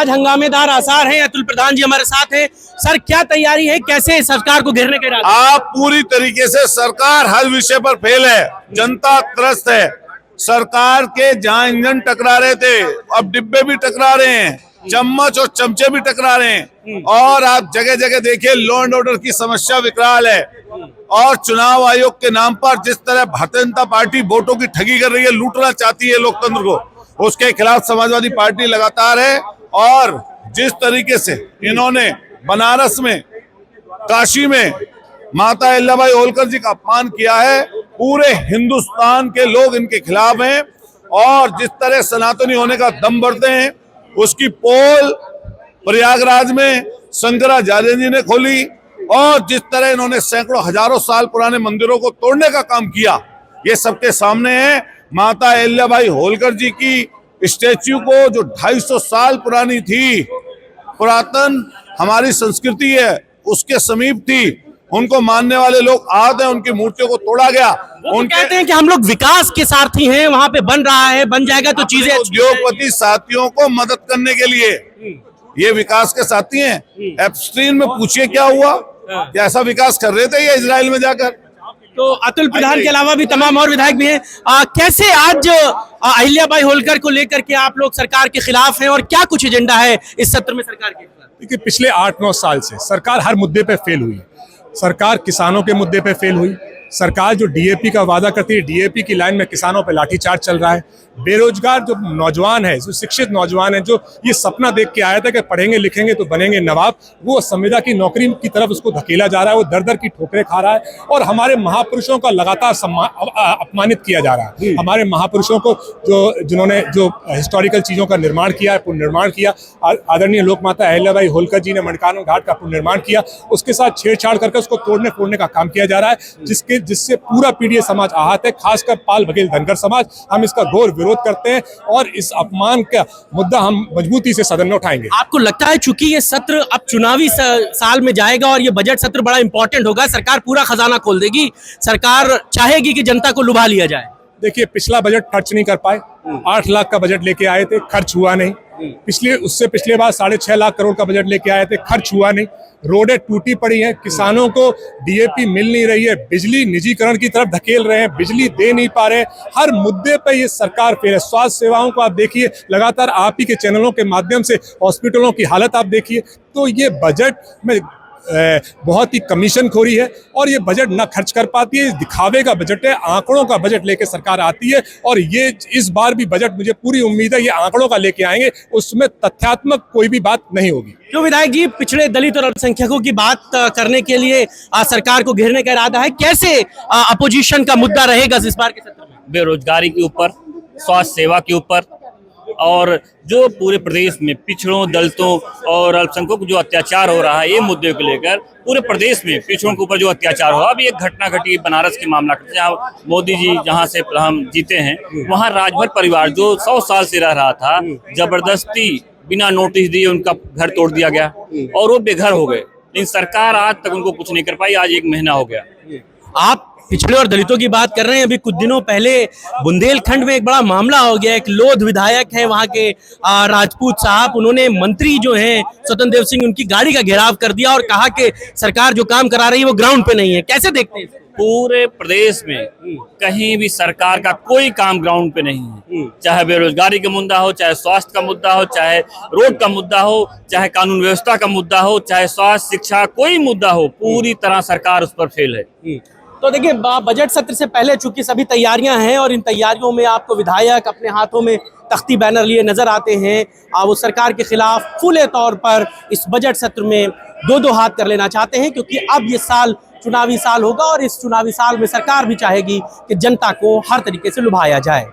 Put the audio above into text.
आज हंगामेदार आसार हैं। अतुल प्रधान जी हमारे साथ हैं। सर, क्या तैयारी है, कैसे सरकार को घेरने के इरादे? आप पूरी तरीके से सरकार हर विषय पर फेल है, जनता त्रस्त है। सरकार के जहां इंजन टकरा रहे थे, अब डिब्बे भी टकरा रहे हैं, चम्मच और चमचे भी टकरा रहे हैं। और आप जगह जगह देखिए, लॉ एंड ऑर्डर की समस्या विकराल है। और चुनाव आयोग के नाम पर जिस तरह भारतीय जनता पार्टी वोटों की ठगी कर रही है, लूटना चाहती है लोकतंत्र को, उसके खिलाफ समाजवादी पार्टी लगातार है। और जिस तरीके से इन्होंने बनारस में, काशी में माता अहिल्याबाई होलकर जी का अपमान किया है, पूरे हिंदुस्तान के लोग इनके खिलाफ हैं। और जिस तरह सनातनी होने का दम भरते हैं, उसकी पोल प्रयागराज में शंकराचार्य जी ने खोली। और जिस तरह इन्होंने सैकड़ों हजारों साल पुराने मंदिरों को तोड़ने का काम किया, ये सबके सामने है। माता अहिल्याबाई होलकर जी की स्टैच्यू को, जो 250 साल पुरानी थी, पुरातन हमारी संस्कृति है, उसके समीप थी, उनको मानने वाले लोग आहत हैं, उनकी मूर्तियों को तोड़ा गया। उनके कहते हैं कि हम लोग विकास के सारथी हैं, वहां पे बन रहा है, बन जाएगा तो चीजें। उद्योगपति साथियों को मदद करने के लिए ये विकास के साथी हैं। एप्स्टीन में पूछिए क्या हुआ, क्या ऐसा विकास कर रहे थे ये इजराइल में जाकर? तो अतुल प्रधान के अलावा भी तमाम और विधायक भी हैं। कैसे आज अहिल्याबाई होलकर को लेकर के आप लोग सरकार के खिलाफ हैं, और क्या कुछ एजेंडा है इस सत्र में सरकार के? देखिए, पिछले 8-9 साल से सरकार हर मुद्दे पे फेल हुई। सरकार किसानों के मुद्दे पे फेल हुई। सरकार जो डीएपी का वादा करती है, डीएपी की लाइन में किसानों पे लाठीचार्ज चल रहा है। बेरोजगार जो नौजवान है, जो शिक्षित नौजवान है, जो ये सपना देख के आया था कि पढ़ेंगे लिखेंगे तो बनेंगे नवाब, वो संविदा की नौकरी की तरफ उसको धकेला जा रहा है। वो दर दर की ठोकरें खा रहा है। और हमारे महापुरुषों का लगातार अपमानित किया जा रहा है। हमारे महापुरुषों को जिन्होंने जो हिस्टोरिकल चीज़ों का निर्माण किया है, पुनर्निर्माण किया, आदरणीय लोकमाता अहिल्याबाई होलकर जी ने मणिकर्णिका घाट का पुनर्निर्माण किया, उसके साथ छेड़छाड़ करके उसको तोड़ने फोड़ने का काम किया जा रहा है, जिससे पूरा पीढ़ी समाज आहत है, खासकर पाल बघेल धनगर समाज। हम इसका घोर विरोध करते हैं और इस अपमान का मुद्दा हम मजबूती से सदन में उठाएंगे। आपको लगता है चूंकि ये सत्र अब चुनावी साल में जाएगा और ये बजट सत्र बड़ा इंपॉर्टेंट होगा, सरकार पूरा खजाना खोल देगी, सरकार चाहेगी कि जनता को लुभा लिया जाए? देखिए, पिछला बजट खर्च नहीं कर पाए। 8 लाख का बजट लेके आए थे, खर्च हुआ नहीं। पिछले बार 6.5 लाख करोड़ का बजट लेके आए थे, खर्च हुआ नहीं। रोडें टूटी पड़ी हैं, किसानों को डीएपी मिल नहीं रही है, बिजली निजीकरण की तरफ धकेल रहे हैं, बिजली दे नहीं पा रहे हैं। हर मुद्दे पे ये सरकार फेल है। स्वास्थ्य सेवाओं को आप देखिए, लगातार आप ही के चैनलों के माध्यम से हॉस्पिटलों की हालत आप देखिए। तो ये बजट में बहुत ही कमीशन खोरी है और ये बजट ना खर्च कर पाती है। दिखावे का बजट है, आंकड़ों का बजट लेके सरकार आती है। और ये इस बार भी बजट, मुझे पूरी उम्मीद है, ये आंकड़ों का लेके आएंगे, उसमें तथ्यात्मक कोई भी बात नहीं होगी। जो विधायक जी, पिछड़े दलित और अल्पसंख्यकों की बात करने के लिए सरकार को घेरने का इरादा है, कैसे अपोजिशन का मुद्दा रहेगा इस बार के सत्र में? बेरोजगारी के ऊपर, स्वास्थ्य सेवा के ऊपर, और जो पूरे प्रदेश में पिछड़ों, दलितों और अल्पसंख्यकों को जो अत्याचार हो रहा है, ये मुद्दे को लेकर पूरे प्रदेश में पिछड़ों के ऊपर जो अत्याचार हुआ। अभी एक घटना घटी बनारस के मामला, जहाँ मोदी जी जहाँ से हम जीते हैं, वहाँ राजभर परिवार जो 100 साल से रह रहा था, जबरदस्ती बिना नोटिस दिए उनका घर तोड़ दिया गया और वो बेघर हो गए। लेकिन सरकार आज तक उनको कुछ नहीं कर पाई। आज 1 महीना हो गया। आप पिछड़े और दलितों की बात कर रहे हैं। अभी कुछ दिनों पहले बुंदेलखंड में एक बड़ा मामला हो गया। एक लोध विधायक है वहां के, राजपूत साहब, उन्होंने मंत्री जो हैं स्वतंत्र देव सिंह, उनकी गाड़ी का घेराव कर दिया और कहा कि सरकार जो काम करा रही है वो ग्राउंड पे नहीं है। कैसे देखते हैं? पूरे प्रदेश में कहीं भी सरकार का कोई काम ग्राउंड पे नहीं है। चाहे बेरोजगारी का मुद्दा हो, चाहे स्वास्थ्य का मुद्दा हो, चाहे रोड का मुद्दा हो, चाहे कानून व्यवस्था का मुद्दा हो, चाहे स्वास्थ्य शिक्षा, कोई मुद्दा हो, पूरी तरह सरकार उस पर फेल है। तो देखिए, बजट सत्र से पहले चूंकि सभी तैयारियां हैं और इन तैयारियों में आपको विधायक अपने हाथों में तख्ती बैनर लिए नजर आते हैं। वो सरकार के खिलाफ खुले तौर पर इस बजट सत्र में 2-2 हाथ कर लेना चाहते हैं, क्योंकि अब ये साल चुनावी साल होगा और इस चुनावी साल में सरकार भी चाहेगी कि जनता को हर तरीके से लुभाया जाए।